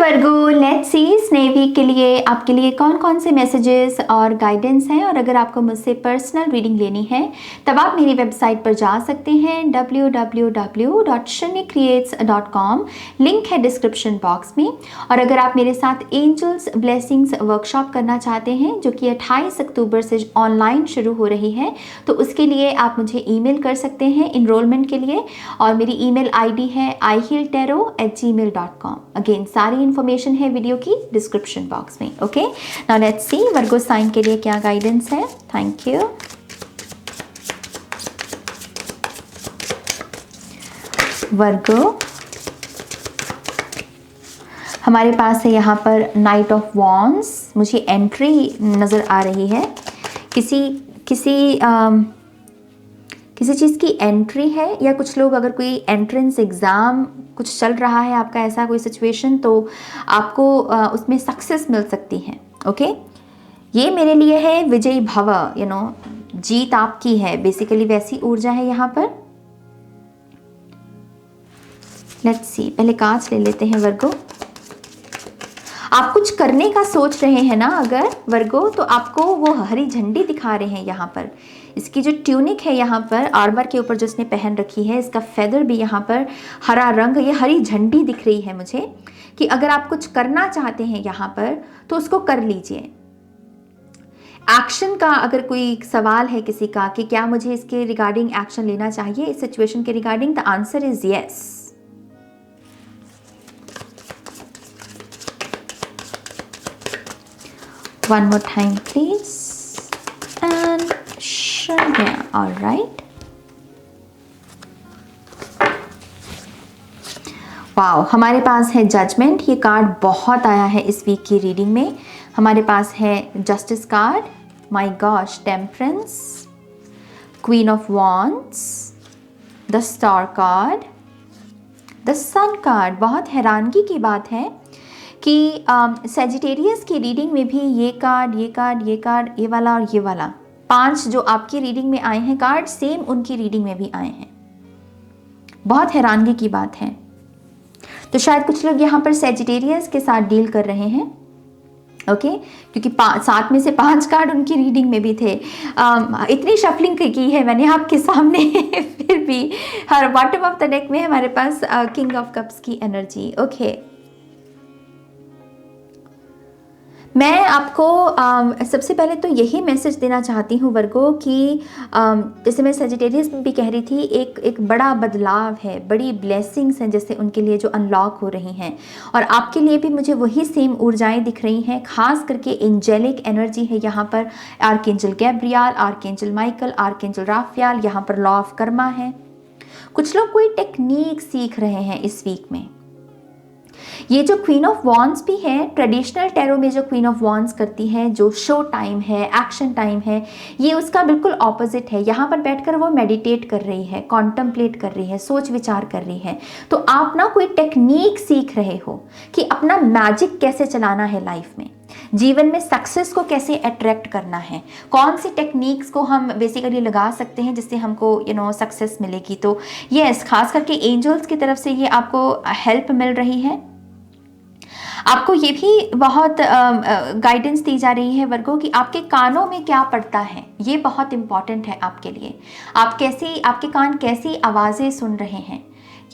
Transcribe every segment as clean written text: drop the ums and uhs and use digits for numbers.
Virgo, let's see इस नए week के लिए आपके लिए कौन कौन से मैसेजेस और गाइडेंस हैं। और अगर आपको मुझसे पर्सनल रीडिंग लेनी है तब आप मेरी वेबसाइट पर जा सकते हैं www.shunnycreates.com। लिंक है डिस्क्रिप्शन बॉक्स में। और अगर आप मेरे साथ एंजल्स ब्लेसिंग्स वर्कशॉप करना चाहते हैं जो कि 28 अक्टूबर से ऑनलाइन शुरू हो रही है तो उसके लिए आप मुझे ईमेल कर सकते हैं इनरोलमेंट के लिए। और मेरी ईमेल आईडी है ihealtarot@gmail.com। अगेन सारी इंफॉर्मेशन है वीडियो की डिस्क्रिप्शन बॉक्स में। Okay, now let's see Virgo sign के लिए क्या गाइडेंस है। Thank you. वर्गो, हमारे पास है यहाँ पर नाइट ऑफ वॉन्ड्स। मुझे एंट्री नज़र आ रही है, किसी चीज़ की एंट्री है, या कुछ लोग अगर कोई एंट्रेंस एग्ज़ाम कुछ चल रहा है आपका, ऐसा कोई सिचुएशन, तो आपको उसमें सक्सेस मिल सकती है। ओके, ये मेरे लिए है विजयी भव, जीत आपकी है बेसिकली, वैसी ऊर्जा है यहाँ पर। लेट्स सी, पहले कार्ड्स ले लेते हैं वर्गो। आप कुछ करने का सोच रहे हैं ना अगर वर्गो, तो आपको वो हरी झंडी दिखा रहे हैं यहाँ पर। इसकी जो ट्यूनिक है यहाँ पर आर्मर के ऊपर जो इसने पहन रखी है, इसका फेदर भी यहाँ पर हरा रंग, ये हरी झंडी दिख रही है मुझे कि अगर आप कुछ करना चाहते हैं यहाँ पर तो उसको कर लीजिए। एक्शन का अगर कोई सवाल है किसी का कि क्या मुझे इसके रिगार्डिंग एक्शन लेना चाहिए इस सिचुएशन के regarding, the answer is yes. One more time please, and Shanya, all right. Wow, हमारे पास है जजमेंट। ये कार्ड बहुत आया है इस वीक की रीडिंग में। हमारे पास है justice card, my gosh, temperance, queen of wands, the star card, the sun card. बहुत हैरानगी की बात है कि सेजिटेरियस की रीडिंग में भी ये कार्ड, ये कार्ड, ये कार्ड, ये वाला और ये वाला, 5 जो आपकी रीडिंग में आए हैं कार्ड, सेम उनकी रीडिंग में भी आए हैं। बहुत हैरानगी की बात है। तो शायद कुछ लोग यहाँ पर सेजिटेरियस के साथ डील कर रहे हैं। ओके, क्योंकि 7 में से 5 कार्ड उनकी रीडिंग में भी थे। इतनी शफलिंग की है मैंने आपके सामने फिर भी हर बॉटम ऑफ द डेक में हमारे पास किंग ऑफ कप्स की एनर्जी। ओके, मैं आपको सबसे पहले तो यही मैसेज देना चाहती हूँ वर्गो कि जैसे मैं सेजिटेरियस में भी कह रही थी, एक बड़ा बदलाव है, बड़ी ब्लेसिंग्स हैं जैसे उनके लिए जो अनलॉक हो रही हैं, और आपके लिए भी मुझे वही सेम ऊर्जाएं दिख रही हैं। खास करके एंजेलिक एनर्जी है यहाँ पर। Archangel Gabriel, archangel Michael, archangel Raphael, यहाँ पर लॉ ऑफ कर्मा है। कुछ लोग कोई टेक्निक सीख रहे हैं इस वीक में। ये जो क्वीन ऑफ वॉन्ड्स भी है, ट्रेडिशनल टैरो में जो क्वीन ऑफ वॉन्ड्स करती है, जो शो टाइम है, एक्शन टाइम है, ये उसका बिल्कुल ऑपोजिट है। यहाँ पर बैठकर वो मेडिटेट कर रही है, कॉन्टम्पलेट कर रही है, सोच विचार कर रही है। तो आप ना कोई टेक्निक सीख रहे हो कि अपना मैजिक कैसे चलाना है लाइफ में, जीवन में सक्सेस को कैसे अट्रैक्ट करना है, कौन सी टेक्निक्स को हम बेसिकली लगा सकते हैं जिससे हमको सक्सेस मिलेगी। तो यस, खास करके एंजल्स की तरफ से ये आपको हेल्प मिल रही है। आपको ये भी बहुत गाइडेंस दी जा रही है वर्गो कि आपके कानों में क्या पड़ता है, ये बहुत इंपॉर्टेंट है आपके लिए। आपके कान कैसी आवाज़ें सुन रहे हैं,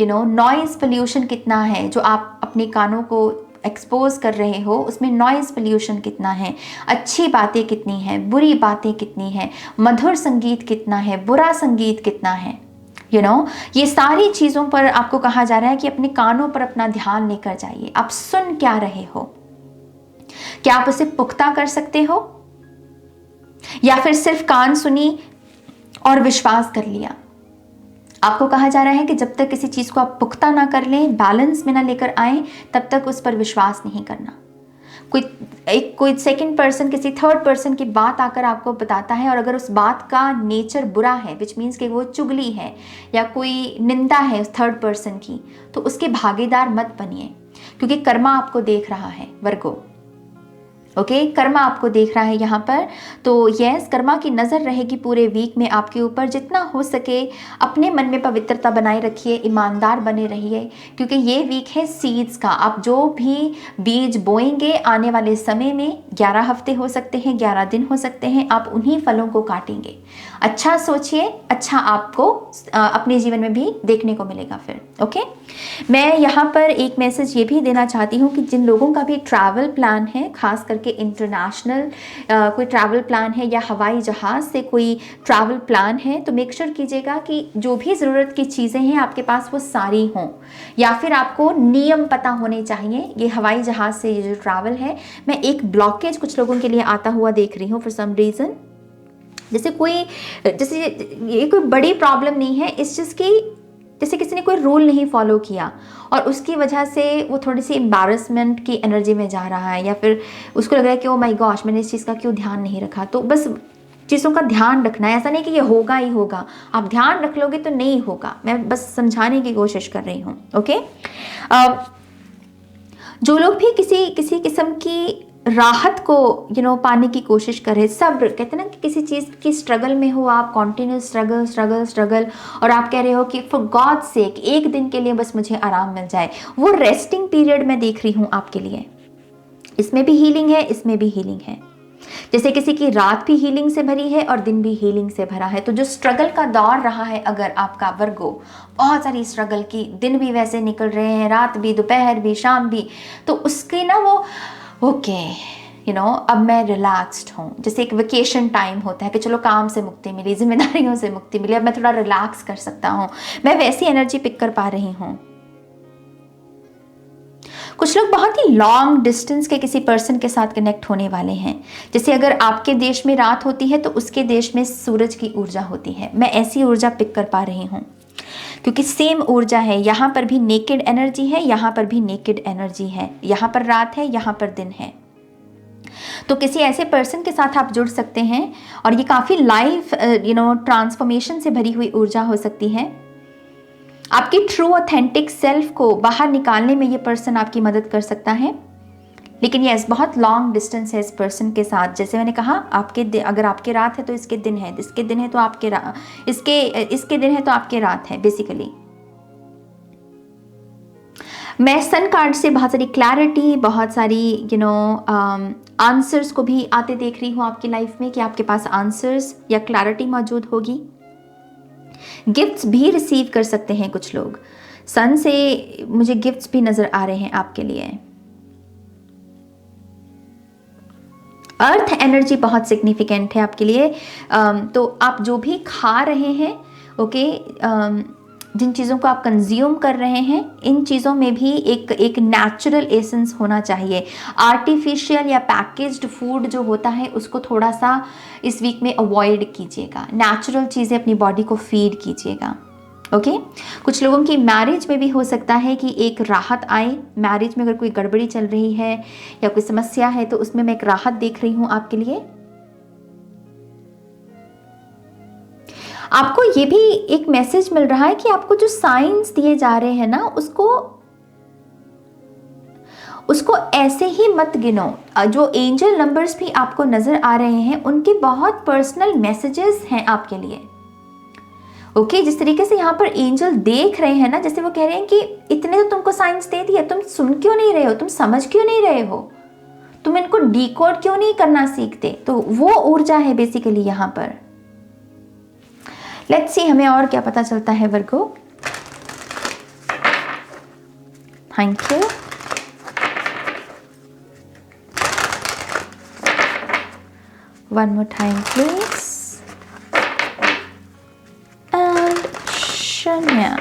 नॉइज़ पोल्यूशन कितना है जो आप अपने कानों को एक्सपोज कर रहे हो, उसमें नॉइज़ पोल्यूशन कितना है, अच्छी बातें कितनी हैं, बुरी बातें कितनी हैं, मधुर संगीत कितना है, बुरा संगीत कितना है। ये सारी चीज़ों पर आपको कहा जा रहा है कि अपने कानों पर अपना ध्यान लेकर जाइए। आप सुन क्या रहे हो, क्या आप उसे पुख्ता कर सकते हो, या फिर सिर्फ कान सुनी और विश्वास कर लिया। आपको कहा जा रहा है कि जब तक किसी चीज़ को आप पुख्ता ना कर लें, बैलेंस में ना लेकर आए, तब तक उस पर विश्वास नहीं करना। कोई सेकंड पर्सन, किसी थर्ड पर्सन की बात आकर आपको बताता है, और अगर उस बात का नेचर बुरा है, विच मीन्स कि वो चुगली है या कोई निंदा है उस थर्ड पर्सन की, तो उसके भागीदार मत बनिए, क्योंकि कर्मा आपको देख रहा है वर्गो। ओके कर्मा आपको देख रहा है यहाँ पर, तो यस कर्मा की नज़र रहेगी पूरे वीक में आपके ऊपर। जितना हो सके अपने मन में पवित्रता बनाए रखिए, ईमानदार बने रहिए, क्योंकि ये वीक है सीड्स का। आप जो भी बीज बोएंगे आने वाले समय में 11 हफ्ते हो सकते हैं, 11 दिन हो सकते हैं, आप उन्हीं फलों को काटेंगे। अच्छा सोचिए, अच्छा आपको अपने जीवन में भी देखने को मिलेगा फिर। ओके मैं यहाँ पर एक मैसेज ये भी देना चाहती हूँ कि जिन लोगों का भी ट्रैवल प्लान है, खास करके इंटरनेशनल कोई ट्रैवल प्लान है या हवाई जहाज़ से कोई ट्रैवल प्लान है, तो मेक श्योर कीजिएगा कि जो भी ज़रूरत की चीज़ें हैं आपके पास वो सारी हों, या फिर आपको नियम पता होने चाहिए। ये हवाई जहाज़ से ये जो ट्रैवल है, मैं एक ब्लॉकेज कुछ लोगों के लिए आता हुआ देख रही हूँ फॉर सम रीज़न। जैसे ये कोई बड़ी प्रॉब्लम नहीं है, इस चीज़ की जैसे किसी ने कोई रूल नहीं फॉलो किया और उसकी वजह से वो थोड़ी सी एम्बैरसमेंट की एनर्जी में जा रहा है, या फिर उसको लग रहा है कि ओ माय गॉश मैंने इस चीज़ का क्यों ध्यान नहीं रखा। तो बस चीज़ों का ध्यान रखना है, ऐसा नहीं कि ये होगा ही होगा, आप ध्यान रख लोगे तो नहीं होगा। मैं बस समझाने की कोशिश कर रही हूँ। ओके जो लोग भी किसी किस्म की राहत को पाने की कोशिश करें, सब्र कहते हैं ना कि किसी चीज़ की स्ट्रगल में हो आप, कॉन्टिन्यूस स्ट्रगल और आप कह रहे हो कि फॉर गॉड सेक एक दिन के लिए बस मुझे आराम मिल जाए, वो रेस्टिंग पीरियड मैं देख रही हूँ आपके लिए। इसमें भी हीलिंग है, इसमें भी हीलिंग है। जैसे किसी की रात भी हीलिंग से भरी है और दिन भी हीलिंग से भरा है। तो जो स्ट्रगल का दौर रहा है अगर आपका वर्गो, बहुत सारी स्ट्रगल की, दिन भी वैसे निकल रहे हैं, रात भी, दोपहर भी, शाम भी, तो उसके ना वो ओके अब मैं रिलैक्स्ड हूँ। जैसे एक वेकेशन टाइम होता है कि चलो काम से मुक्ति मिली, जिम्मेदारियों से मुक्ति मिली, अब मैं थोड़ा रिलैक्स कर सकता हूँ, मैं वैसी एनर्जी पिक कर पा रही हूँ। कुछ लोग बहुत ही लॉन्ग डिस्टेंस के किसी पर्सन के साथ कनेक्ट होने वाले हैं। जैसे अगर आपके देश में रात होती है तो उसके देश में सूरज की ऊर्जा होती है। मैं ऐसी ऊर्जा पिक कर पा रही हूँ क्योंकि सेम ऊर्जा है। यहाँ पर भी नेकेड एनर्जी है, यहाँ पर भी नेकेड एनर्जी है, यहाँ पर रात है, यहाँ पर दिन है। तो किसी ऐसे पर्सन के साथ आप जुड़ सकते हैं और ये काफ़ी लाइफ ट्रांसफॉर्मेशन से भरी हुई ऊर्जा हो सकती है। आपकी ट्रू ऑथेंटिक सेल्फ को बाहर निकालने में ये पर्सन आपकी मदद कर सकता है। लेकिन यस बहुत लॉन्ग डिस्टेंस है इस पर्सन के साथ। जैसे मैंने कहा अगर आपके रात है तो इसके दिन है, इसके दिन है तो आपके इसके दिन है तो आपके रात है बेसिकली। मैं सन कार्ड से बहुत सारी क्लैरिटी, बहुत सारी आंसर्स को भी आते देख रही हूँ आपकी लाइफ में कि आपके पास आंसर्स या क्लैरिटी मौजूद होगी। गिफ्ट्स भी रिसीव कर सकते हैं कुछ लोग। सन से मुझे गिफ्ट्स भी नजर आ रहे हैं आपके लिए। अर्थ एनर्जी बहुत सिग्निफिकेंट है आपके लिए। तो आप जो भी खा रहे हैं, जिन चीज़ों को आप कंज्यूम कर रहे हैं, इन चीज़ों में भी एक नेचुरल एसेंस होना चाहिए। आर्टिफिशियल या पैकेज्ड फूड जो होता है उसको थोड़ा सा इस वीक में अवॉइड कीजिएगा। नेचुरल चीज़ें अपनी बॉडी को फीड कीजिएगा। ओके कुछ लोगों की मैरिज में भी हो सकता है कि एक राहत आए। मैरिज में अगर कोई गड़बड़ी चल रही है या कोई समस्या है तो उसमें मैं एक राहत देख रही हूँ आपके लिए। आपको ये भी एक मैसेज मिल रहा है कि आपको जो साइंस दिए जा रहे हैं ना उसको ऐसे ही मत गिनो। जो एंजल नंबर्स भी आपको नजर आ रहे हैं उनके बहुत पर्सनल मैसेजेस हैं आपके लिए। ओके जिस तरीके से यहाँ पर एंजल देख रहे हैं ना, जैसे वो कह रहे हैं कि इतने तो तुमको साइंस दे दिया, तुम सुन क्यों नहीं रहे हो, तुम समझ क्यों नहीं रहे हो, तुम इनको डिकोड क्यों नहीं करना सीखते। तो वो ऊर्जा है बेसिकली यहाँ पर। लेट्स सी हमें और क्या पता चलता है Virgo. Thank you. One more time please. And शन्या।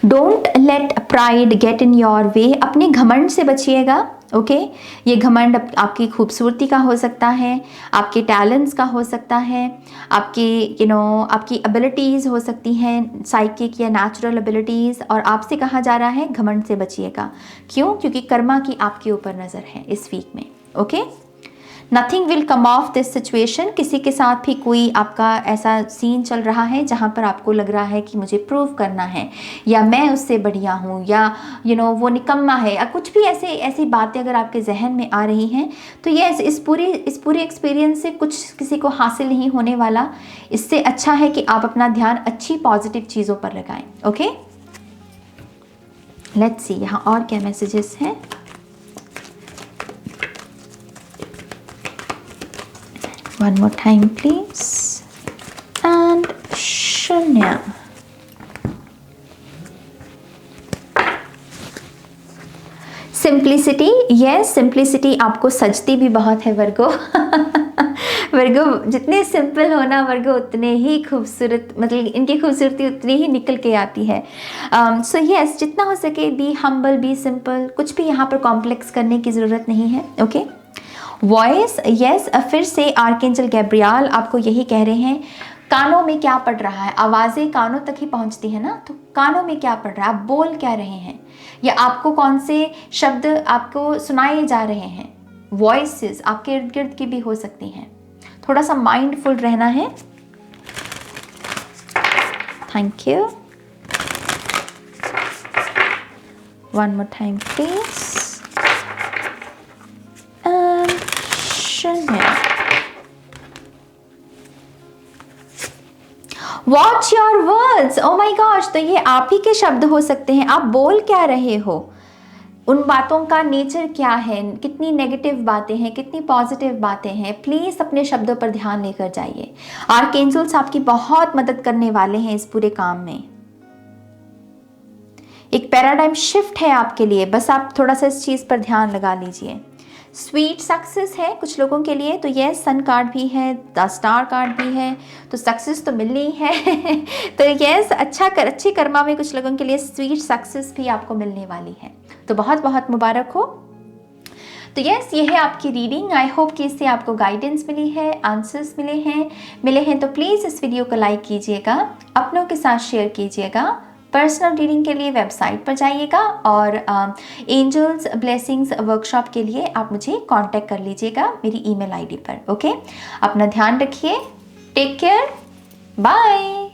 Don't let pride get in your way. अपने घमंड से बचिएगा। ओके ये घमंड आपकी खूबसूरती का हो सकता है, आपके टैलेंट्स का हो सकता है, आपकी आपकी एबिलिटीज़ हो सकती हैं, साइकिक या नेचुरल एबिलिटीज़। और आपसे कहा जा रहा है घमंड से बचिएगा। क्यों? क्योंकि कर्मा की आपके ऊपर नज़र है इस वीक में। Okay nothing will come of this situation. किसी के साथ भी कोई आपका ऐसा सीन चल रहा है जहाँ पर आपको लग रहा है कि मुझे प्रूव करना है, या मैं उससे बढ़िया हूँ, या वो निकम्मा है, या कुछ भी ऐसी बातें अगर आपके जहन में आ रही हैं, तो ये इस पूरे एक्सपीरियंस से कुछ किसी को हासिल नहीं होने वाला। इससे अच्छा है कि आप अपना ध्यान अच्छी पॉजिटिव चीज़ों पर लगाएं। ओके, लेट्स सी यहाँ और क्या मैसेजेस हैं। One more time please. And शून्य। सिंप्लिसिटी, यस सिंप्लिसिटी आपको सजती भी बहुत है वर्गो। वर्गो जितने सिंपल हो ना वर्गो, उतने ही खूबसूरत, मतलब इनकी खूबसूरती उतनी ही निकल के आती है। सो यस, जितना हो सके बी हम्बल, बी सिंपल, कुछ भी यहाँ पर कॉम्प्लेक्स करने की ज़रूरत नहीं है। ओके, वॉइस, यस फिर से आर्कएंजल गैब्रियल आपको यही कह रहे हैं, कानों में क्या पड़ रहा है, आवाज़ें कानों तक ही पहुंचती है ना, तो कानों में क्या पड़ रहा है, आप बोल क्या रहे हैं, या आपको कौन से शब्द आपको सुनाए जा रहे हैं। वॉइसेस आपके इर्द गिर्द की भी हो सकती हैं, थोड़ा सा माइंडफुल रहना है। Thank you. One more time please. Watch your words, oh my gosh, तो ये आप ही के शब्द हो सकते हैं। आप बोल क्या रहे हो, उन बातों का नेचर क्या है, कितनी नेगेटिव बातें हैं, कितनी पॉजिटिव बातें हैं। प्लीज़ अपने शब्दों पर ध्यान लेकर जाइए। आर्कएंजल्स आपकी बहुत मदद करने वाले हैं इस पूरे काम में। एक पैराडाइम शिफ्ट है आपके लिए, बस आप थोड़ा सा इस चीज़ पर ध्यान लगा लीजिए। स्वीट सक्सेस है कुछ लोगों के लिए, तो ये सन कार्ड भी है, द स्टार कार्ड भी है, तो सक्सेस तो मिलनी ही है। तो यस, अच्छे कर्मा में कुछ लोगों के लिए स्वीट सक्सेस भी आपको मिलने वाली है, तो बहुत बहुत मुबारक हो। तो यस, ये है आपकी रीडिंग। आई होप कि इससे आपको गाइडेंस मिली है, आंसर्स मिले हैं। तो प्लीज़ इस वीडियो को लाइक कीजिएगा, अपनों के साथ शेयर कीजिएगा। पर्सनल रीडिंग के लिए वेबसाइट पर जाइएगा, और एंजल्स ब्लेसिंग्स वर्कशॉप के लिए आप मुझे कांटेक्ट कर लीजिएगा मेरी ईमेल आईडी पर। ओके, अपना ध्यान रखिए, टेक केयर, बाय।